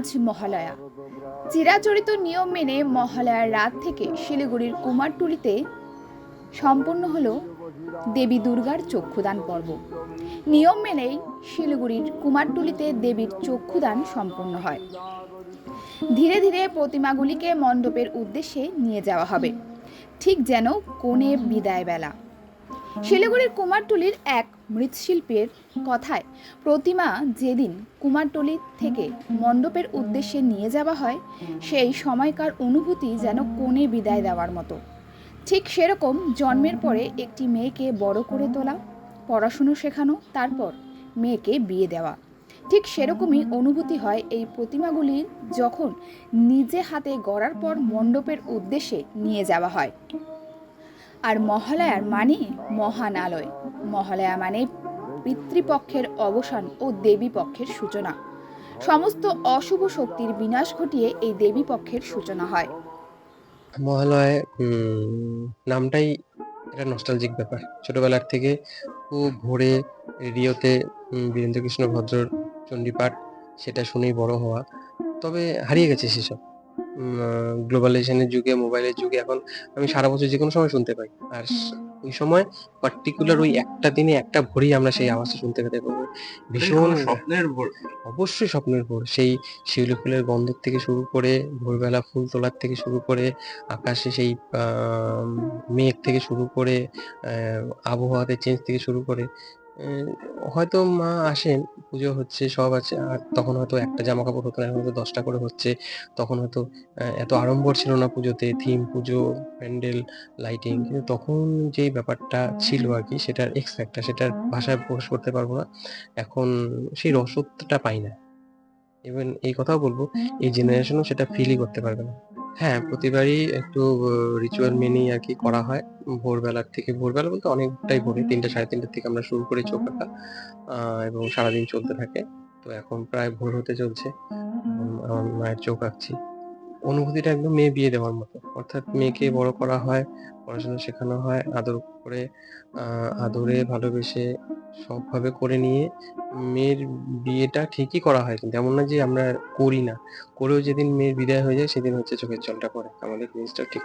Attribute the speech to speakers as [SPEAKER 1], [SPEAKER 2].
[SPEAKER 1] আজ মহালয়া। চিরাচরিত নিয়ম মেনে মহালয়ার রাত থেকে শিলিগুড়ির কুমারটুলিতে সম্পন্ন হলো দেবী দুর্গার চক্ষুদান পর্ব। নিয়ম মেনেই শিলিগুড়ির কুমারটুলিতে দেবীর চক্ষুদান সম্পন্ন হয়। ধীরে ধীরে প্রতিমাগুলিকে মণ্ডপের উদ্দেশ্যে নিয়ে যাওয়া হবে, ঠিক যেন কনে বিদায় বেলা। শিলিগুড়ির কুমারটুলির এক মৃৎশিল্পীর কথায়, প্রতিমা যেদিন কুমারটুলি থেকে মণ্ডপের উদ্দেশ্যে নিয়ে যাওয়া হয়, সেই সময়কার অনুভূতি যেন কনে বিদায় দেওয়ার মতো। ঠিক সেরকম জন্মের পরে একটি মেয়েকে বড় করে তোলা, পড়াশুনো শেখানো, তারপর মেয়েকে বিয়ে দেওয়া, ঠিক সেরকমই অনুভূতি হয় এই প্রতিমাগুলি যখন নিজে হাতে গড়ার পর মণ্ডপের উদ্দেশ্যে নিয়ে যাওয়া হয়। আর মহালয়ার মানে মহান আলয়। মহালয়া মানে পিতৃপক্ষের অবসান ও দেবী পক্ষের সূচনা। সমস্ত অশুভ শক্তির বিনাশ ঘটিয়ে এই দেবী পক্ষের সূচনা হয়।
[SPEAKER 2] মহালয় নামটাই একটা নস্টালজিক ব্যাপার। ছোটবেলার থেকে খুব ভোরে রেডিওতে বীরেন্দ্রকৃষ্ণ ভদ্রর চণ্ডীপাঠ সেটা শুনেই বড় হওয়া। তবে হারিয়ে গেছে সেসব। গ্লোবালাইজেশনের যুগে, মোবাইলের যুগে এখন আমি সারা বছর যে কোনো সময় শুনতে পাই। আর ওই সময় পার্টিকুলার ওই একটা দিনে একটা ভোরেই আমরা সেই আওয়াজটা শুনতে পেতে পারবো। ভীষণ
[SPEAKER 3] স্বপ্নের ভোর।
[SPEAKER 2] অবশ্যই স্বপ্নের ভোর। সেই শিউলি ফুলের গন্ধের থেকে শুরু করে, ভোরবেলা ফুল তোলার থেকে শুরু করে, আকাশে সেই মেঘ থেকে শুরু করে, আবহাওয়াতে চেঞ্জ থেকে শুরু করে, হয়তো মা আসেন, পুজো হচ্ছে, সব আছে। আর তখন হয়তো একটা জামা কাপড় হতো না, এখন হয়তো 10টা করে হচ্ছে। তখন হয়তো এত আড়ম্বর ছিল না পুজোতে, থিম পুজো, প্যান্ডেল, লাইটিং। কিন্তু তখন যেই ব্যাপারটা ছিল আরকি, সেটার এক্স ফ্যাক্টর, সেটার ভাষায় প্রকাশ করতে পারবো না। এখন সেই রসদটা পাই না। ইভেন এই কথাও বলবো, এই জেনারেশনও সেটা ফিলই করতে পারবে না। হ্যাঁ, প্রতিবারই একটু রিচুয়াল মেনেই আরকি করা হয়। ভোরবেলার থেকে, ভোরবেলা বলতে অনেকটাই ভোরে ৩টা, ৩:৩০ থেকে আমরা শুরু করি চোখ আঁকা, এবং সারাদিন চলতে থাকে। তো এখন প্রায় ভোর হতে চলছে। আমার মায়ের চোখ আঁকছি। অনুভূতিটা একদম মেয়ে বিয়ে দেওয়ার মতো। অর্থাৎ মেয়েকে বড় করা হয়, পড়াশোনা শেখানো হয়, আদর করে, আদরে ভালোবেসে সবভাবে করে নিয়ে মেয়ের বিয়েটা ঠিকই করা হয়। কিন্তু এমন না যে আমরা করি না। করেও যেদিন মেয়ের বিদায় হয়ে যায় সেদিন হচ্ছে চোখের জলটা পড়ে। আমাদের জিনিসটা ঠিক